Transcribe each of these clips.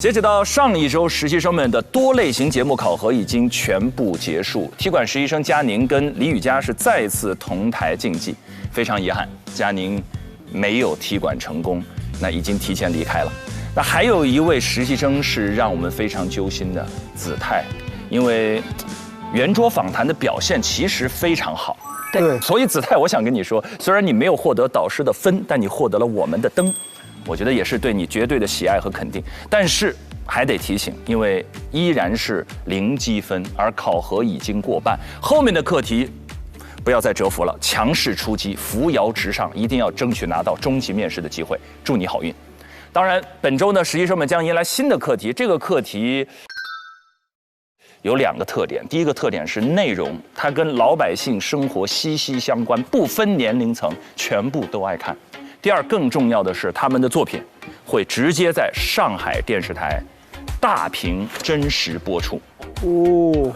截止到上一周，实习生们的多类型节目考核已经全部结束。踢馆实习生佳宁跟李雨佳是再次同台竞技，非常遗憾，佳宁没有踢馆成功，那已经提前离开了。那还有一位实习生是让我们非常揪心的子泰，因为圆桌访谈的表现其实非常好。对，所以子泰，我想跟你说，虽然你没有获得导师的分，但你获得了我们的灯。我觉得也是对你绝对的喜爱和肯定，但是还得提醒，因为依然是0积分，而考核已经过半，后面的课题不要再蛰伏了，强势出击，扶摇直上，一定要争取拿到终极面试的机会，祝你好运。当然，本周呢，实习生们将迎来新的课题，这个课题有2个特点，第一个特点是内容，它跟老百姓生活息息相关，不分年龄层，全部都爱看。第二，更重要的是，他们的作品会直接在上海电视台大屏真实播出。哦，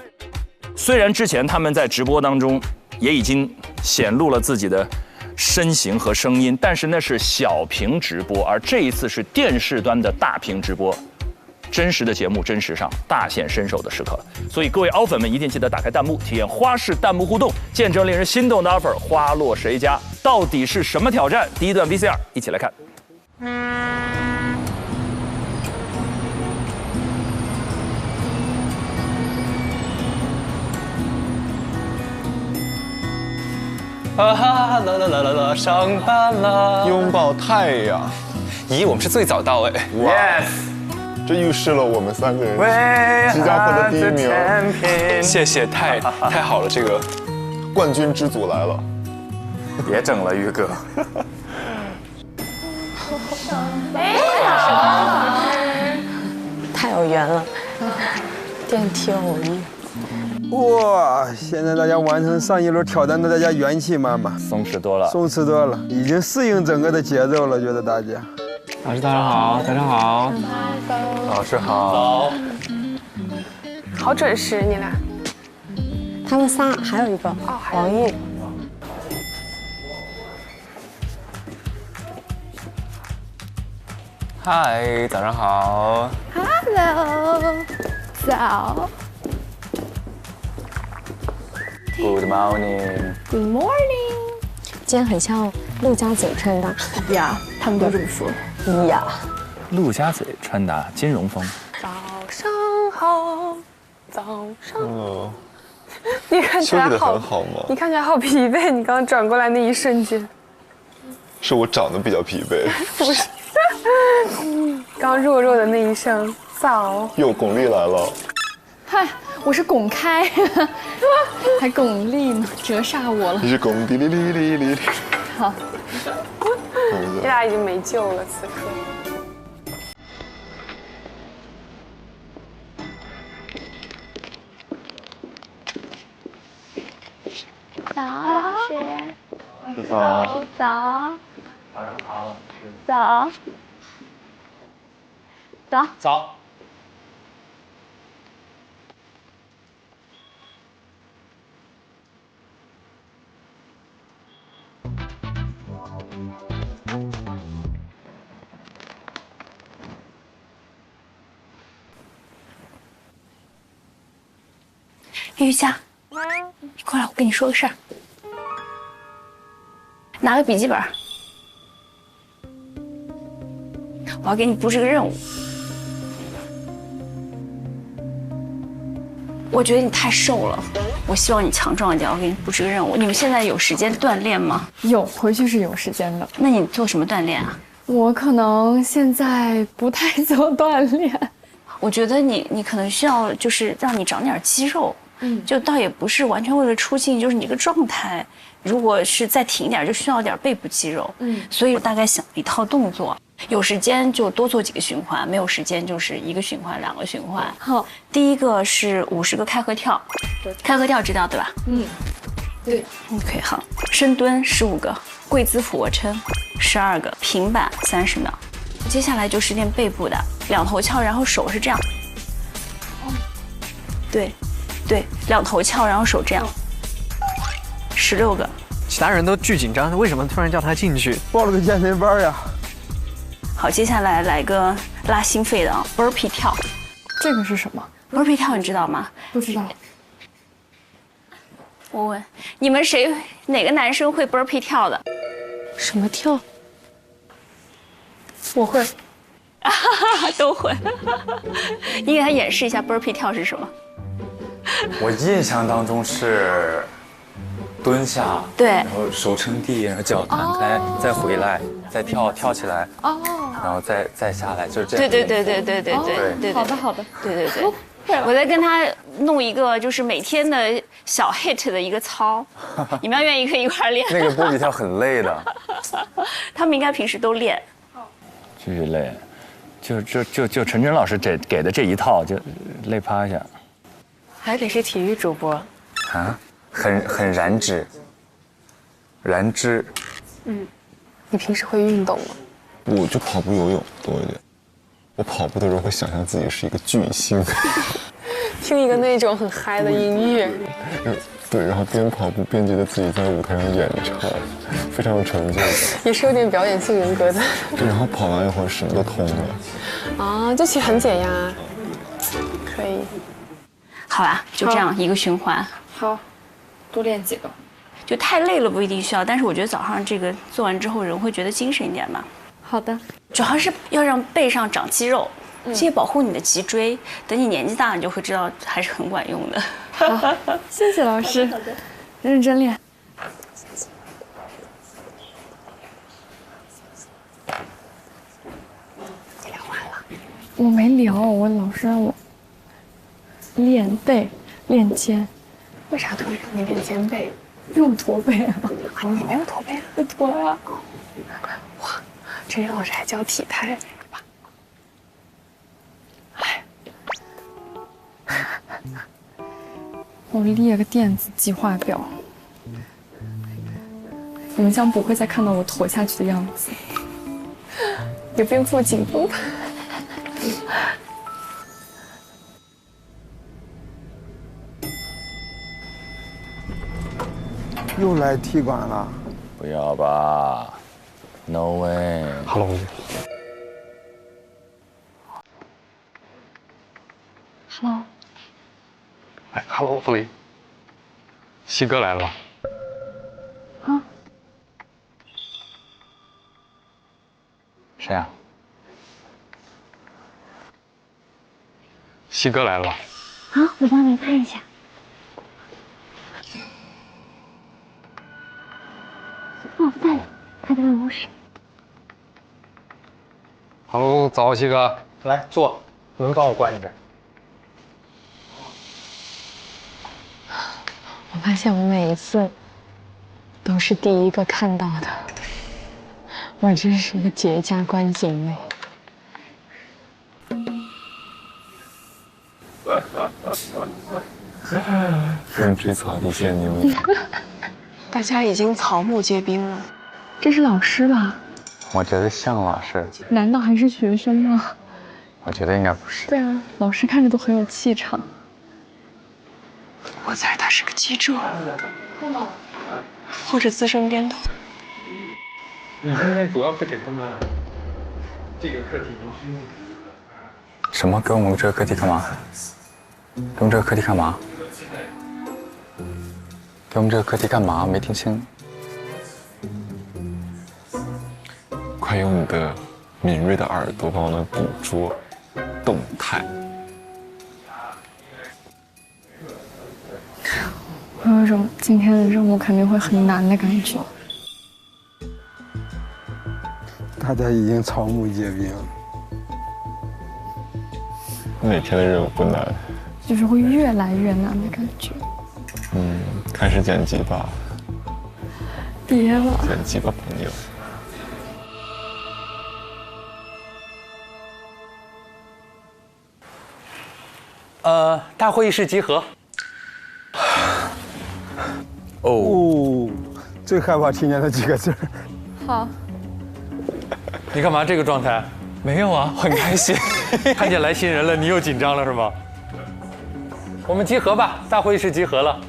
虽然之前他们在直播当中也已经显露了自己的身形和声音，但是那是小屏直播，而这一次是电视端的大屏直播。真实的节目，真实上，大显身手的时刻了。所以各位凹粉们一定记得打开弹幕，体验花式弹幕互动，见证令人心动的 offer， 花落谁家？到底是什么挑战？第一段 VCR， 一起来看。啦啦啦啦啦，上班了！拥抱太阳。咦，我们是最早到哎 Yes， 这预示了我们3个人即将获得第1名。谢谢，太好了，这个冠军之组来了。别整了，宇哥。太有缘了，电梯偶遇。哇！现在大家完成上一轮挑战的，大家元气满满，松弛多了，松弛多了，已经适应整个的节奏了。觉得大家，老师早上好，早上好，老师好，好准时，你俩。他们仨还有一个王毅。嗨，早上好。Hello， 早。Good morning。 Good morning。今天很像陆家嘴穿搭呀，他们都这么说。呀。陆家嘴穿搭金融风。早上好，早上。你看起来休息得很好吗？你看起来好疲惫，你刚刚转过来那一瞬间。是我长得比较疲惫。不是。刚弱弱的那一声早。哟，巩俐来了。嗨，我是巩开，还巩俐呢，折煞我了。你是巩俐哩哩哩哩。好，你俩已经没救了，此刻。早，老师。早。早。早。早。早。玉佳，你过来，我跟你说个事儿。拿个笔记本，我要给你布置个任务。我觉得你太瘦了，我希望你强壮一点。我给你布置个任务。你们现在有时间锻炼吗？有，回去是有时间的。那你做什么锻炼啊？我可能现在不太做锻炼。我觉得你可能需要就是让你长点肌肉。就倒也不是完全为了出镜，就是你这个状态，如果是再挺一点，就需要点背部肌肉。所以我大概想一套动作，有时间就多做几个循环，没有时间就是1个循环、2个循环。好，第一个是50个开合跳，开合跳知道对吧？对。OK， 好，深蹲15个，跪姿俯卧撑12个，平板30秒。接下来就是练背部的，2头翘，然后手是这样。对。对，2头翘，然后手这样，16个。其他人都巨紧张，为什么突然叫他进去？报了个健身班呀。好，接下来来个拉心肺的啊 ，burpee 跳。这个是什么 burpee 跳你知道吗？不知道。我问你们哪个男生会 burpee 跳的？什么跳？我会。都会。你给他演示一下 burpee 跳是什么？我印象当中是蹲下，对，然后手撑地，然后脚弹开，再回来，再跳起来，然后再下来，就是这样。对。好的好的。对。我在跟他弄一个就是每天的小 hit 的一个操，你们要愿意可以一块练。那个波比跳很累的，他们应该平时都练。继续累，就陈真老师给的这一套就累趴下。还得是体育主播啊，很燃脂。你平时会运动吗？我就跑步、游泳多一点。我跑步的时候会想象自己是一个巨星，听一个那种很嗨的音乐。对，然后边跑步边觉得自己在舞台上演唱，非常有成就感。也是有点表演性人格的。对，然后跑完以后什么都通了。啊，这其实很减压，可以。好吧，就这样一个循环。好，多练几个。就太累了不一定需要，但是我觉得早上这个做完之后人会觉得精神一点嘛。好的。主要是要让背上长肌肉，这也保护你的脊椎。等你年纪大，你就会知道还是很管用的。好，谢谢老师，认真练。你聊完了？我没聊，我老师让我练背、练肩。为啥突然让你练肩背？因为我驼背啊。啊，你没有驼背啊？我驼啊。哇，陈老师还教体态。我列个电子计划表，你们将不会再看到我驼下去的样子。也不用这么紧绷吧。又来踢馆了？不要吧 ，No way。Hello。Hello。哎 ，Hello， 傅雷，西哥来了吧？啊？谁呀？西哥来了吧？啊，我帮你看一下。哦，在了，他在办公室。Hello， 早，西哥，来坐，门帮我关一边。我发现我每一次都是第一个看到的，我真是一个绝佳观景位。风吹草低见牛。大家已经草木皆兵了。这是老师吧？我觉得像老师。难道还是学生吗？我觉得应该不是。对啊，老师看着都很有气场。我猜他是个记者，或者资深编导。你现在主要是给他们这个课题。什么？给我们这个课题干嘛？给我们这个课题干嘛？给我们这个课题干嘛？没听清。快用你的敏锐的耳朵帮我们捕捉动态。我有一种今天的任务肯定会很难的感觉。大家已经草木皆兵了。哪天的任务不难？就是会越来越难的感觉。开始剪辑吧。别了。剪辑吧，朋友。大会议室集合。哦，最害怕听见那几个字儿。好。你干嘛这个状态？没有啊，很开心。看见来新人了，你又紧张了是吗？我们集合吧，大会议室集合了。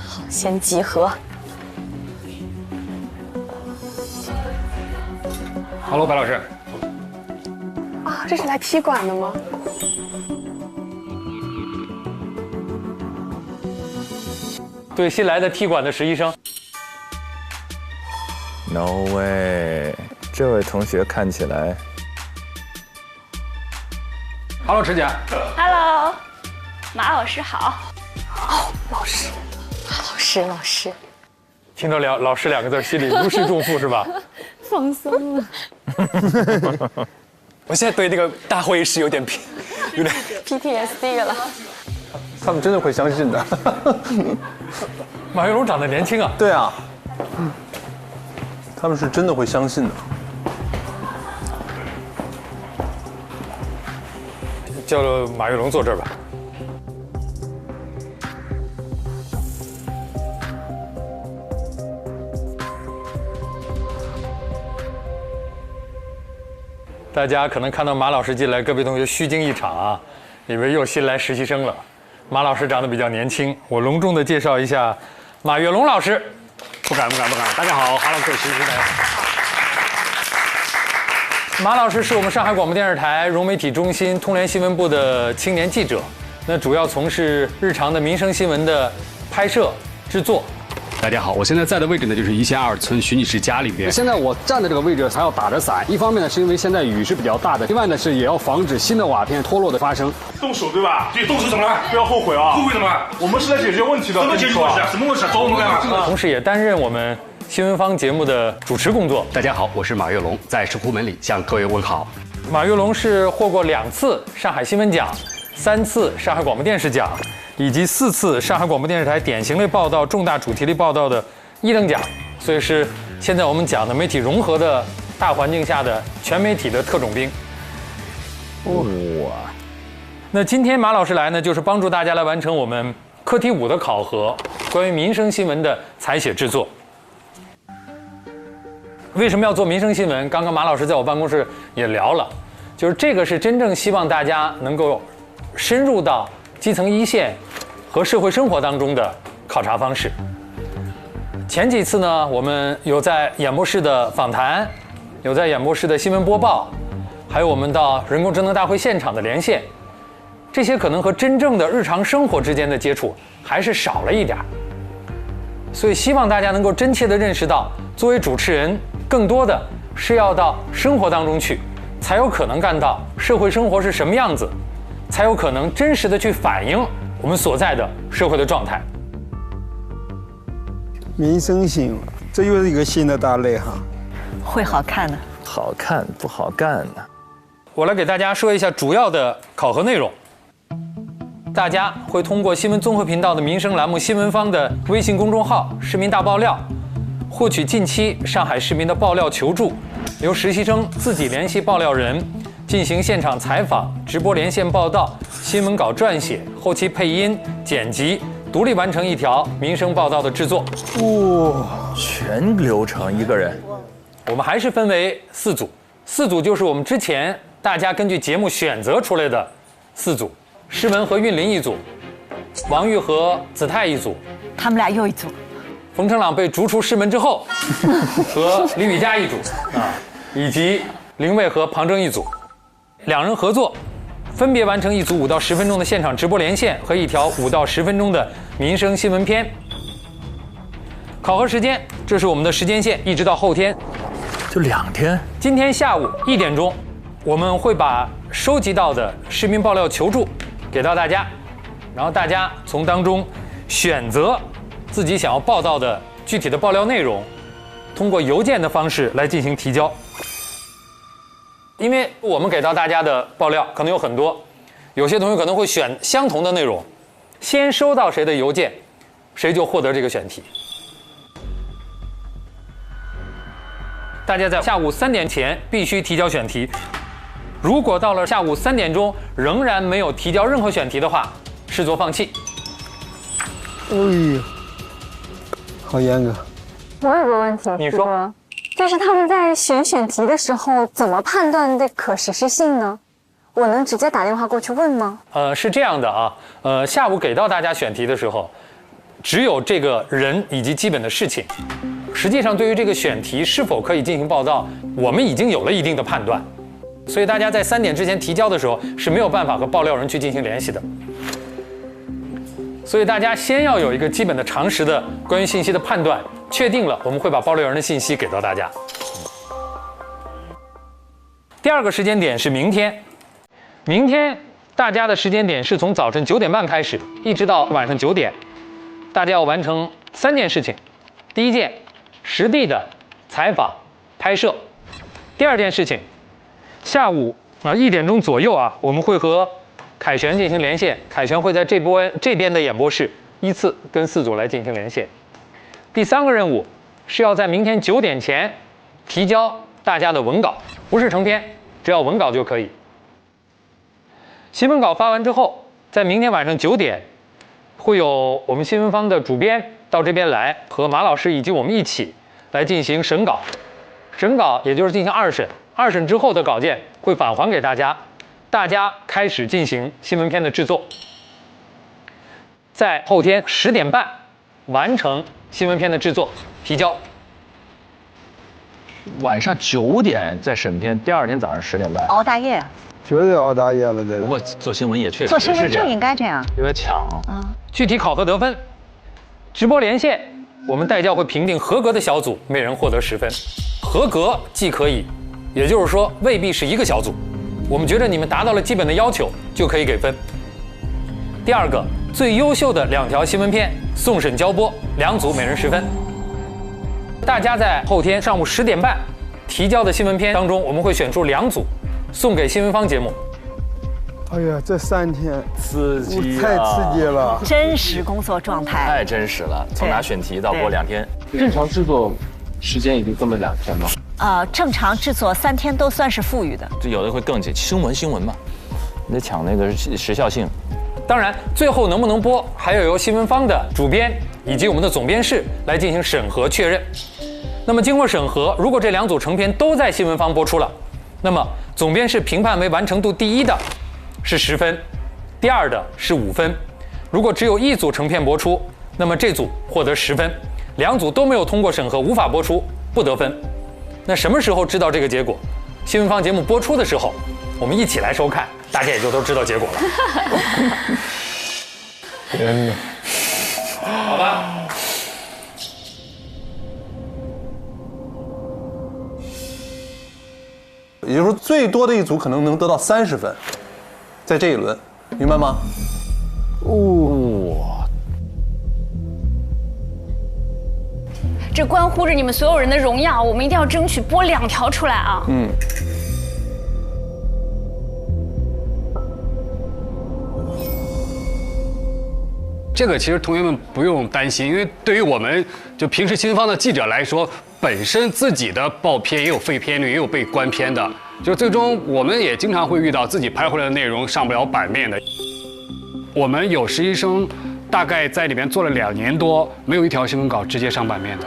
好，先集合。Hello， 白老师。啊，这是来踢馆的吗？对新来的踢馆的实习生。No way， 这位同学看起来。Hello， 陈姐。Hello， 马老师好。哦，老师。老师，听到老师2个字，心里如释重负是吧？放松了。我现在对那个大会议室有点 PTSD 了。他们真的会相信的。马跃龙长得年轻啊。对啊，他们是真的会相信的。叫马跃龙坐这儿吧。大家可能看到马老师进来，各位同学虚惊一场啊，以为又新来实习生了。马老师长得比较年轻，我隆重的介绍一下马跃龙老师。不敢。大家好，Hello， 各位实习生。马老师是我们上海广播电视台融媒体中心通联新闻部的青年记者，那主要从事日常的民生新闻的拍摄、制作。大家好，我现在在的位置呢，就是1线2村徐女士家里边。现在我站的这个位置还要打着伞，一方面呢是因为现在雨是比较大的，另外呢是也要防止新的瓦片脱落的发生。动手对吧？对，动手怎么了？不要后悔啊！后悔怎么了？我们是来解决问题的。怎么解决问题啊？什么问题啊？找我们干嘛？同时也担任我们新闻方节目的主持工作。大家好，我是马跃龙，在石湖门里向各位问好。马跃龙是获过2次上海新闻奖、3次上海广播电视奖，以及4次上海广播电视台典型类报道、重大主题类报道的1等奖，所以是现在我们讲的媒体融合的大环境下的全媒体的特种兵。哇！那今天马老师来呢，就是帮助大家来完成我们课题5的考核，关于民生新闻的采写制作。为什么要做民生新闻？刚刚马老师在我办公室也聊了，就是这个是真正希望大家能够深入到基层一线和社会生活当中的考察方式。前几次呢，我们有在演播室的访谈，有在演播室的新闻播报，还有我们到人工智能大会现场的连线，这些可能和真正的日常生活之间的接触还是少了一点。所以希望大家能够真切地认识到，作为主持人，更多的是要到生活当中去，才有可能看到社会生活是什么样子，才有可能真实的去反映我们所在的社会的状态。民生新闻，这又是一个新的大类哈。会好看的。好看不好干呢？我来给大家说一下主要的考核内容。大家会通过新闻综合频道的民生栏目新闻方的微信公众号“市民大爆料”，获取近期上海市民的爆料求助，由实习生自己联系爆料人，进行现场采访、直播连线报道、新闻稿撰写、后期配音、剪辑，独立完成一条民生报道的制作。哇，全流程一个人。我们还是分为4组，4组就是我们之前大家根据节目选择出来的4组。诗文和韵林一组，王玉和子泰一组，他们俩又一组。冯成朗被逐出师门之后，和李雨佳一组啊，以及林蔚和庞征一组，2人合作，分别完成一组5到10分钟的现场直播连线和一条5到10分钟的民生新闻片。考核时间，这是我们的时间线，一直到后天，就2天。今天下午1点钟，我们会把收集到的市民爆料求助给到大家，然后大家从当中选择自己想要报道的具体的爆料内容，通过邮件的方式来进行提交。因为我们给到大家的爆料可能有很多，有些同学可能会选相同的内容，先收到谁的邮件，谁就获得这个选题。大家在下午3点前必须提交选题。如果到了下午3点钟仍然没有提交任何选题的话，视作放弃。哎呀，好严格。我有个问题，你说，就是他们在选题的时候，怎么判断的可实施性呢？我能直接打电话过去问吗？是这样的啊，下午给到大家选题的时候，只有这个人以及基本的事情。实际上，对于这个选题是否可以进行报道，我们已经有了一定的判断。所以大家在3点之前提交的时候是没有办法和爆料人去进行联系的。所以大家先要有一个基本的常识的关于信息的判断，确定了，我们会把爆料人的信息给到大家。第2个时间点是明天，明天大家的时间点是从早晨9点半开始，一直到晚上9点，大家要完成3件事情。第1件，实地的采访拍摄；第2件事情，下午1点钟左右我们会和凯旋进行连线，凯旋会在这边的演播室依次跟4组来进行连线。第3个任务是要在明天9点前提交大家的文稿，不是成篇，只要文稿就可以。新闻稿发完之后，在明天晚上9点，会有我们新闻方的主编到这边来，和马老师以及我们一起来进行审稿。审稿也就是进行2审，2审之后的稿件会返还给大家，大家开始进行新闻片的制作，在后天10点半完成新闻片的制作提交。晚上9点在审片，第2天早上10点半，熬大夜。绝对熬大夜了，这不过做新闻也确实做新闻就应该这样，有点抢。具体考核得分，直播连线，我们带教会评定合格的小组，每人获得10分。合格即可以，也就是说未必是一个小组，我们觉得你们达到了基本的要求，就可以给分。第2个，最优秀的2条新闻片送审交播，2组每人10分。大家在后天上午10点半提交的新闻片当中，我们会选出2组送给新闻方节目。哎呀，这3天刺激太刺激了，真实工作状态，太真实了。从拿选题到播2天，正常制作时间也就这么2天吗？正常制作3天都算是富裕的。这有的会更紧，新闻嘛，你得抢那个时效性。当然，最后能不能播，还要由新闻方的主编以及我们的总编室来进行审核确认。那么经过审核，如果这2组成片都在新闻方播出了，那么总编室评判为完成度第1的是10分，第2的是5分。如果只有1组成片播出，那么这组获得10分，2组都没有通过审核，无法播出，不得分。那什么时候知道这个结果？新闻方节目播出的时候，我们一起来收看，大家也就都知道结果了。天哪！好吧。也就是说，最多的一组可能能得到30分，在这一轮，明白吗？哇！这关乎着你们所有人的荣耀，我们一定要争取播2条出来啊！这个其实同学们不用担心，因为对于我们就平时新闻方的记者来说，本身自己的报片也有废片率，也有被关片的，就最终我们也经常会遇到自己拍回来的内容上不了版面的。我们有实习生大概在里面做了2年多，没有一条新闻稿直接上版面的。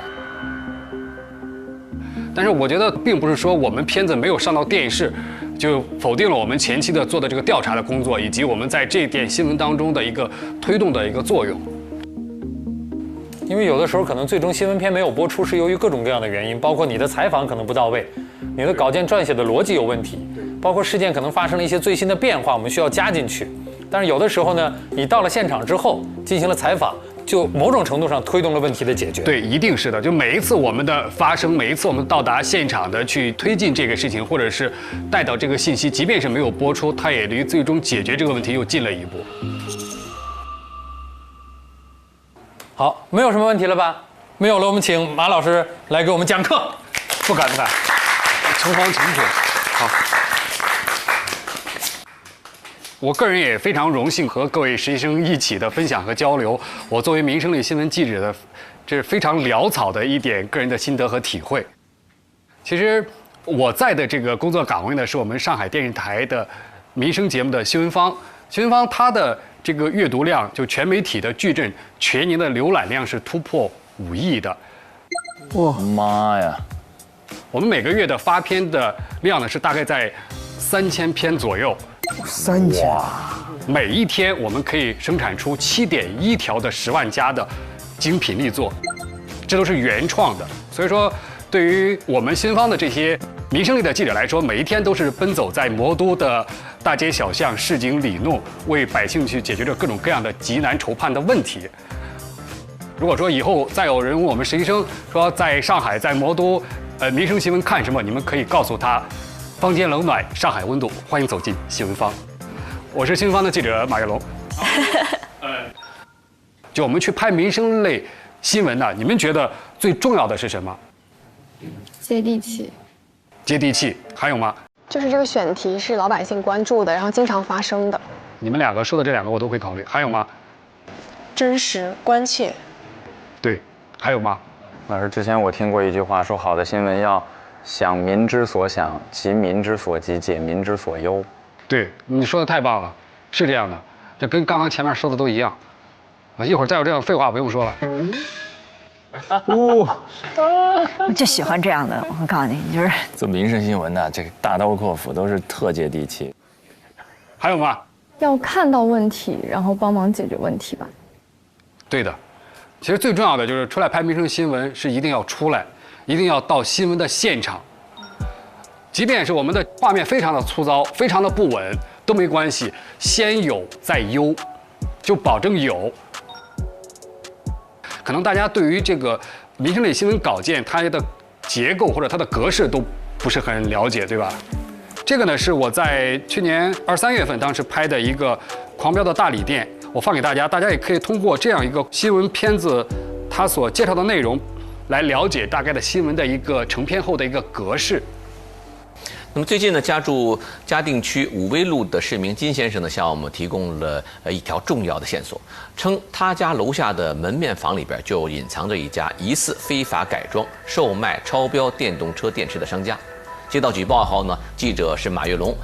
但是我觉得并不是说我们片子没有上到电视，就否定了我们前期的做的这个调查的工作，以及我们在这点新闻当中的一个推动的一个作用。因为有的时候可能最终新闻片没有播出，是由于各种各样的原因，包括你的采访可能不到位，你的稿件撰写的逻辑有问题，包括事件可能发生了一些最新的变化，我们需要加进去。但是有的时候呢，你到了现场之后进行了采访，就某种程度上推动了问题的解决。对，一定是的。就每一次我们的发生，每一次我们到达现场的去推进这个事情，或者是带到这个信息，即便是没有播出，它也离最终解决这个问题又近了一步。好，没有什么问题了吧？没有了，我们请马老师来给我们讲课。不敢，诚惶诚恐。好。我个人也非常荣幸和各位实习生一起的分享和交流。我作为民生类新闻记者的，这是非常潦草的一点个人的心得和体会。其实我在的这个工作岗位呢，是我们上海电视台的民生节目的新闻方。新闻方它的这个阅读量，就全媒体的矩阵全年的浏览量是突破5亿的。哇妈呀！我们每个月的发片的量呢，是大概在3000篇左右。3000，每一天我们可以生产出7.1条的10万加的精品力作，这都是原创的。所以说，对于我们新方的这些民生类的记者来说，每一天都是奔走在魔都的大街小巷、市井里弄，为百姓去解决着各种各样的急难愁盼的问题。如果说以后再有人问我们实习生说在上海、在魔都，民生新闻看什么，你们可以告诉他，坊间冷暖，上海温度，欢迎走进新闻坊。我是新闻坊的记者马跃龙。就我们去拍民生类新闻呢，你们觉得最重要的是什么？接地气。接地气，还有吗？就是这个选题是老百姓关注的，然后经常发生的。你们两个说的这两个我都会考虑，还有吗？真实关切。对，还有吗？老师，之前我听过一句话，说好的新闻要想民之所想，急民之所急，解民之所忧。对，你说的太棒了，是这样的，这跟刚刚前面说的都一样。一会儿再有这样废话不用说了。我就喜欢这样的，我告诉你，就是做民生新闻的，这个大刀阔斧都是特接地气。还有吗？要看到问题，然后帮忙解决问题吧。对的，其实最重要的就是出来拍民生新闻是一定要出来，一定要到新闻的现场。即便是我们的画面非常的粗糙，非常的不稳，都没关系，先有再优，就保证有。可能大家对于这个民生类新闻稿件它的结构或者它的格式都不是很了解，对吧？这个呢是我在去年2、3月份当时拍的一个狂飙的大理店，我放给大家，大家也可以通过这样一个新闻片子它所介绍的内容来了解大概的新闻的一个成片后的一个格式。那么最近呢，家住嘉定区武威路的市民金先生呢，向我们提供了一条重要的线索，称他家楼下的门面房里边就隐藏着一家疑似非法改装、售卖超标电动车电池的商家。接到举报后呢，记者是马跃龙，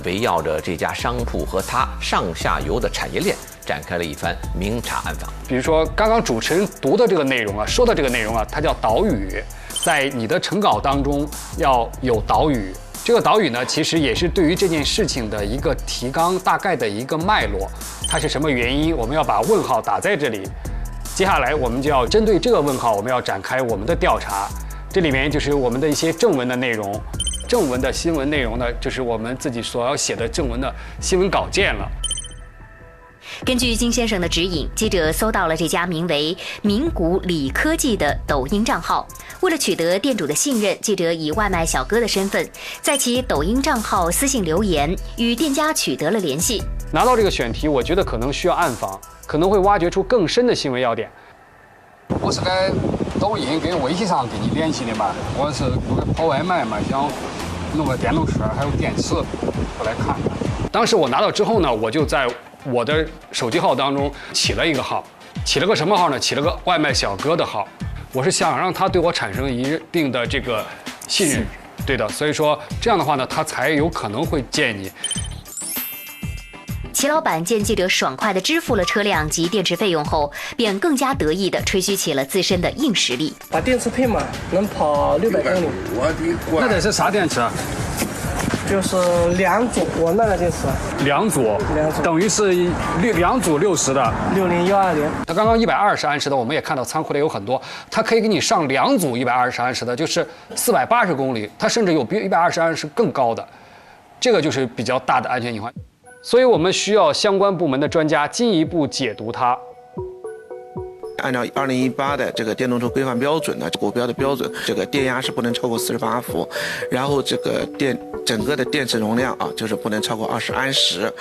围绕着这家商铺和他上下游的产业链展开了一番明察暗访。比如说刚刚主持人读的这个内容啊，说的这个内容啊，它叫导语，在你的成稿当中要有导语。这个导语呢，其实也是对于这件事情的一个提纲大概的一个脉络，它是什么原因，我们要把问号打在这里。接下来我们就要针对这个问号，我们要展开我们的调查。这里面就是我们的一些正文的内容，正文的新闻内容呢，就是我们自己所要写的正文的新闻稿件了。根据金先生的指引，记者搜到了这家名为名古里科技的抖音账号。为了取得店主的信任，记者以外卖小哥的身份，在其抖音账号私信留言，与店家取得了联系。拿到这个选题，我觉得可能需要暗访，可能会挖掘出更深的新闻要点。我是在抖音跟微信上跟你联系的嘛，我是跑外卖嘛，想弄个电动车还有电池，过来看。当时我拿到之后呢，我就在我的手机号当中起了一个号，起了个什么号呢？起了个外卖小哥的号。我是想让他对我产生一定的这个信任，对的，所以说这样的话呢，他才有可能会见你。齐老板见记者爽快地支付了车辆及电池费用后，便更加得意地吹嘘起了自身的硬实力。把电池配满，能跑600公里。我的乖！那得是啥电池啊？就是2组，我那个电池。2组，等于是2组60的。60120。它刚刚120安时的，我们也看到仓库里有很多，它可以给你上2组120安时的，就是480公里，它甚至有比120安时更高的，这个就是比较大的安全隐患。所以我们需要相关部门的专家进一步解读它。按照2018的这个电动车规范标准呢，国标的标准，这个电压是不能超过48伏，然后这个整个的电池容量啊，就是不能超过20安时。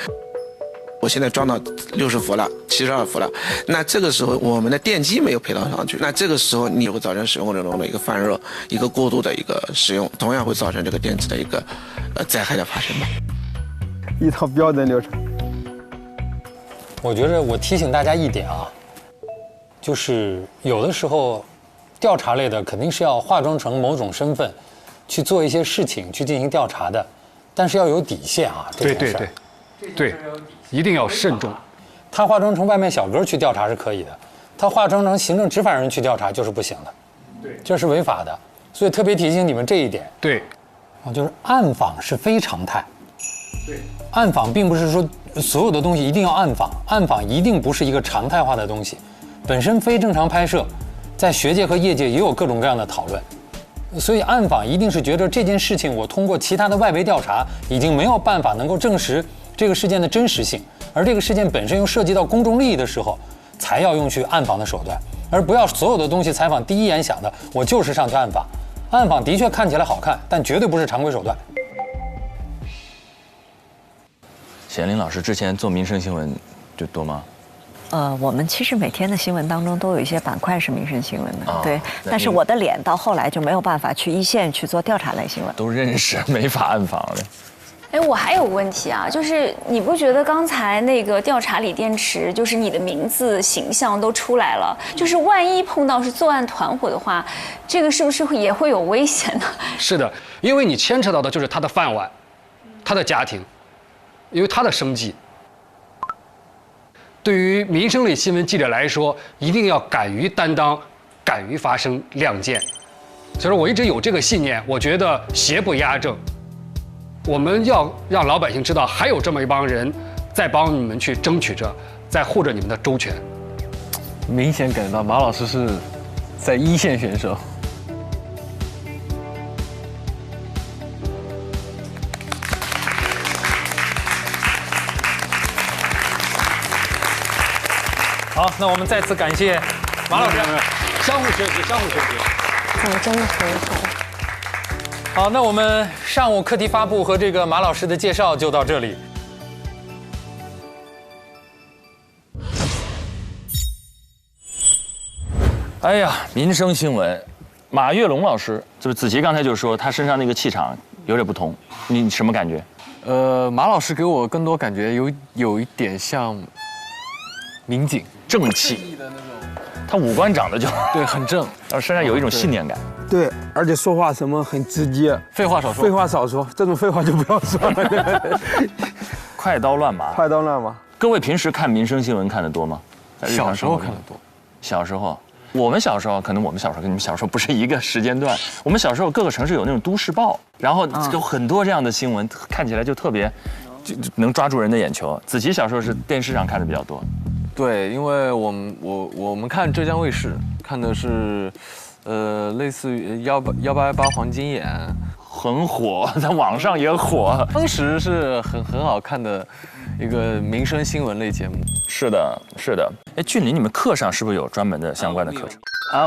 我现在装到60伏了，72伏了，那这个时候我们的电机没有配套上去，那这个时候你会造成使用过程中的一个泛热，一个过度的一个使用，同样会造成这个电池的一个灾害的发生吧。一套标准流程。我觉得我提醒大家一点啊，就是有的时候调查类的肯定是要化妆成某种身份去做一些事情去进行调查的，但是要有底线啊。对，一定要慎重。他化妆成外卖小哥去调查是可以的，他化妆成行政执法人去调查就是不行的，对，这是违法的。所以特别提醒你们这一点。对，就是暗访是非常态。对，暗访并不是说所有的东西一定要暗访，暗访一定不是一个常态化的东西。本身非正常拍摄，在学界和业界也有各种各样的讨论。所以暗访一定是觉得这件事情我通过其他的外围调查已经没有办法能够证实这个事件的真实性，而这个事件本身又涉及到公众利益的时候，才要用去暗访的手段，而不要所有的东西采访第一眼想的我就是上去暗访。暗访的确看起来好看，但绝对不是常规手段。显灵老师之前做民生新闻就多吗？我们其实每天的新闻当中都有一些板块是民生新闻的，对。但是我的脸到后来就没有办法去一线去做调查类新闻，都认识，没法暗访了。哎，我还有个问题啊，就是你不觉得刚才那个调查锂电池，就是你的名字、形象都出来了，就是万一碰到是作案团伙的话，这个是不是也会有危险呢？是的，因为你牵扯到的就是他的饭碗，他的家庭，因为他的生计。对于民生类新闻记者来说，一定要敢于担当，敢于发声亮剑。所以说我一直有这个信念，我觉得邪不压正。我们要让老百姓知道，还有这么一帮人在帮你们去争取着，在护着你们的周全。明显感觉到马老师是在一线选手。好，那我们再次感谢马老师，相互学习，相互学习。我真的很好。好，那我们上午课题发布和这个马老师的介绍就到这里。哎呀，民生新闻，马跃龙老师，就是子琪刚才就说他身上那个气场有点不同，你什么感觉？马老师给我更多感觉有一点像民警，正气的那种，他五官长得就对很正，然后身上有一种信念感。对，而且说话什么很直接，废话少说，废话少说，这种废话就不要说了。快刀乱麻，快刀乱麻。各位平时看民生新闻看得多吗？小时候看得多。小时候，我们小时候可能我们小时候跟你们小时候不是一个时间段。我们小时候各个城市有那种都市报，然后有很多这样的新闻，看起来就特别，就能抓住人的眼球。子琪小时候是电视上看的比较多。对，因为我们看浙江卫视，看的是。类似于1818黄金眼，很火，在网上也火。当时是很好看的一个民生新闻类节目。是的，是的。哎，俊林，你们课上是不是有专门的相关的课程？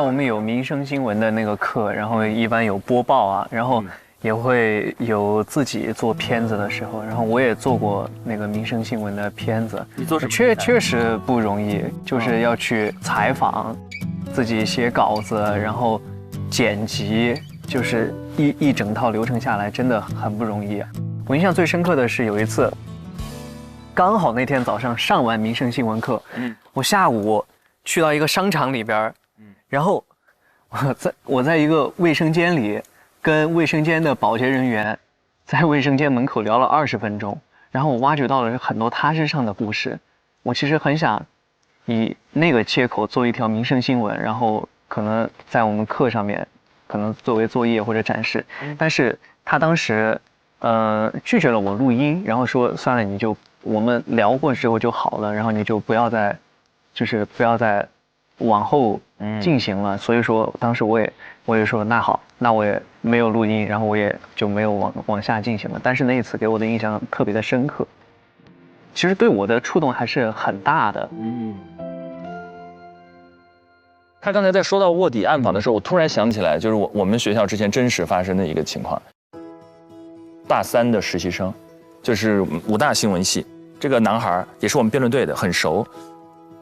我们有民生新闻的那个课，然后一般有播报啊，然后也会有自己做片子的时候，然后我也做过那个民生新闻的片子。你做什么？确实不容易，就是要去采访。自己写稿子，然后剪辑，就是一整套流程下来，真的很不容易啊。我印象最深刻的是有一次，刚好那天早上上完民生新闻课，我下午去到一个商场里边，然后我在一个卫生间里，跟卫生间的保洁人员在卫生间门口聊了20分钟，然后我挖掘到了很多他身上的故事。我其实很想以那个切口做一条民生新闻，然后可能在我们课上面，可能作为作业或者展示。但是他当时，拒绝了我录音，然后说算了，你就我们聊过之后就好了，然后你就不要再往后进行了。所以说当时我也说那好，那我也没有录音，然后我也就没有往下进行了。但是那一次给我的印象特别的深刻。其实对我的触动还是很大的。他刚才在说到卧底暗访的时候，我突然想起来，就是我们学校之前真实发生的一个情况。大3的实习生，就是武大新闻系，这个男孩也是我们辩论队的，很熟。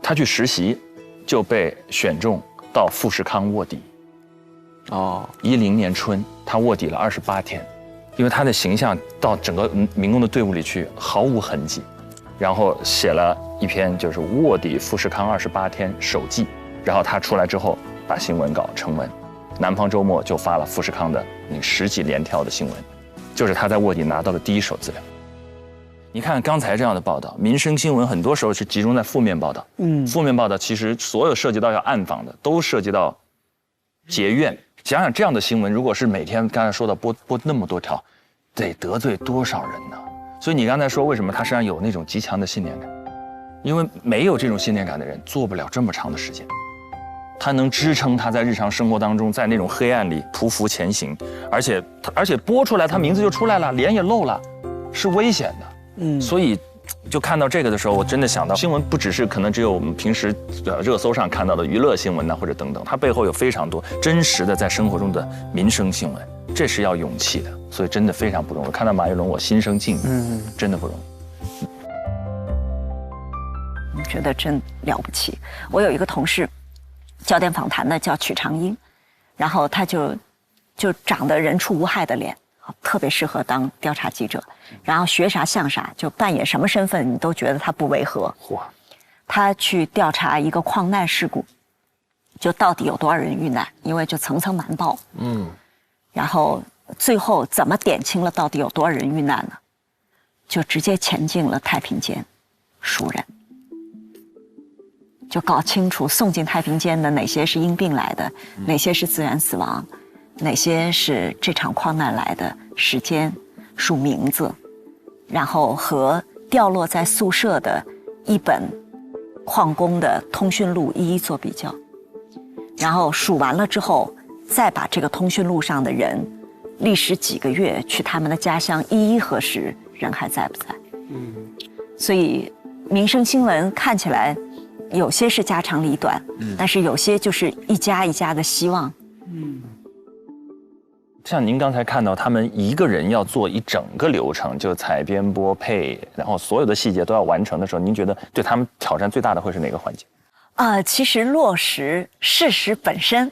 他去实习，就被选中到富士康卧底。10年春，他卧底了28天，因为他的形象到整个民工的队伍里去毫无痕迹。然后写了一篇就是卧底富士康28天手记，然后他出来之后把新闻稿成文，南方周末就发了富士康的10几连条的新闻，就是他在卧底拿到了第一手资料。你看刚才这样的报道，民生新闻很多时候是集中在负面报道，负面报道其实所有涉及到要暗访的都涉及到结怨。想想这样的新闻，如果是每天刚才说的播那么多条，得得罪多少人呢？所以你刚才说为什么他身上有那种极强的信念感？因为没有这种信念感的人做不了这么长的时间。它能支撑他在日常生活当中，在那种黑暗里匍匐前行，而且播出来，他名字就出来了，脸也露了，是危险的。所以就看到这个的时候，我真的想到新闻不只是可能只有我们平时热搜上看到的娱乐新闻呐，或者等等，它背后有非常多真实的在生活中的民生新闻，这是要勇气的，所以真的非常不容易。看到马一龙，我心生敬意，真的不容易。我觉得真了不起。我有一个同事，焦点访谈的叫曲长英，然后他就长得人畜无害的脸，特别适合当调查记者，然后学啥像啥，就扮演什么身份你都觉得他不违和。他去调查一个矿难事故，就到底有多少人遇难，因为就层层瞒报。然后最后怎么点清了到底有多少人遇难呢？就直接潜进了太平间赎人，就搞清楚送进太平间的哪些是因病来的，哪些是自然死亡，哪些是这场矿难来的时间、数名字，然后和掉落在宿舍的一本矿工的通讯录一一做比较，然后数完了之后，再把这个通讯录上的人历时几个月去他们的家乡一一核实人还在不在。所以民生新闻看起来有些是家长里短，但是有些就是一家一家的希望。像您刚才看到他们一个人要做一整个流程，就采编播配，然后所有的细节都要完成的时候，您觉得对他们挑战最大的会是哪个环节？其实落实事实本身，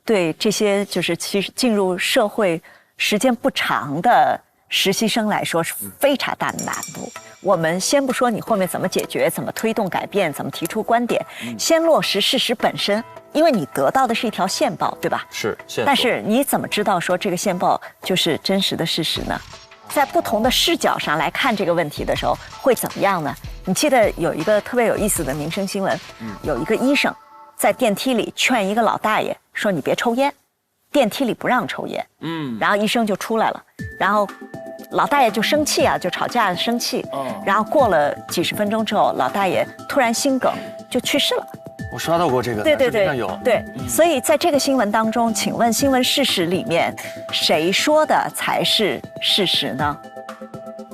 对这些就是其实进入社会时间不长的实习生来说是非常大的难度。我们先不说你后面怎么解决、怎么推动改变、怎么提出观点，先落实事实本身，因为你得到的是一条线报，对吧？是线报。但是你怎么知道说这个线报就是真实的事实呢？在不同的视角上来看这个问题的时候，会怎么样呢？你记得有一个特别有意思的民生新闻，有一个医生在电梯里劝一个老大爷说：“你别抽烟。”电梯里不让抽烟，然后医生就出来了，然后老大爷就生气啊，就吵架生气，然后过了几十分钟之后，老大爷突然心梗就去世了。我刷到过这个，对，有对，所以在这个新闻当中，请问新闻事实里面，谁说的才是事实呢？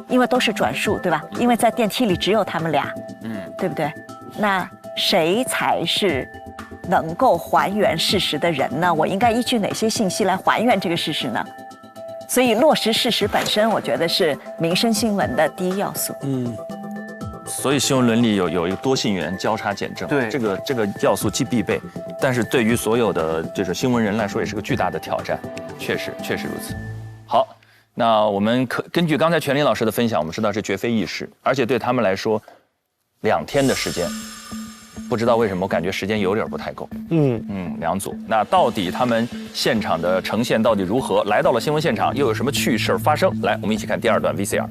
因为都是转述，对吧？因为在电梯里只有他们俩，对不对？那谁才是能够还原事实的人呢？我应该依据哪些信息来还原这个事实呢？所以落实事实本身，我觉得是民生新闻的第一要素。所以新闻伦理有一个多信源交叉检证，对，这个要素既必备，但是对于所有的就是新闻人来说也是个巨大的挑战，确实如此。好，那我们根据刚才全林老师的分享，我们知道这绝非易事，而且对他们来说，2天的时间。不知道为什么，我感觉时间有点不太够。2组，那到底他们现场的呈现到底如何？来到了新闻现场，又有什么趣事发生？来，我们一起看第2段 VCR。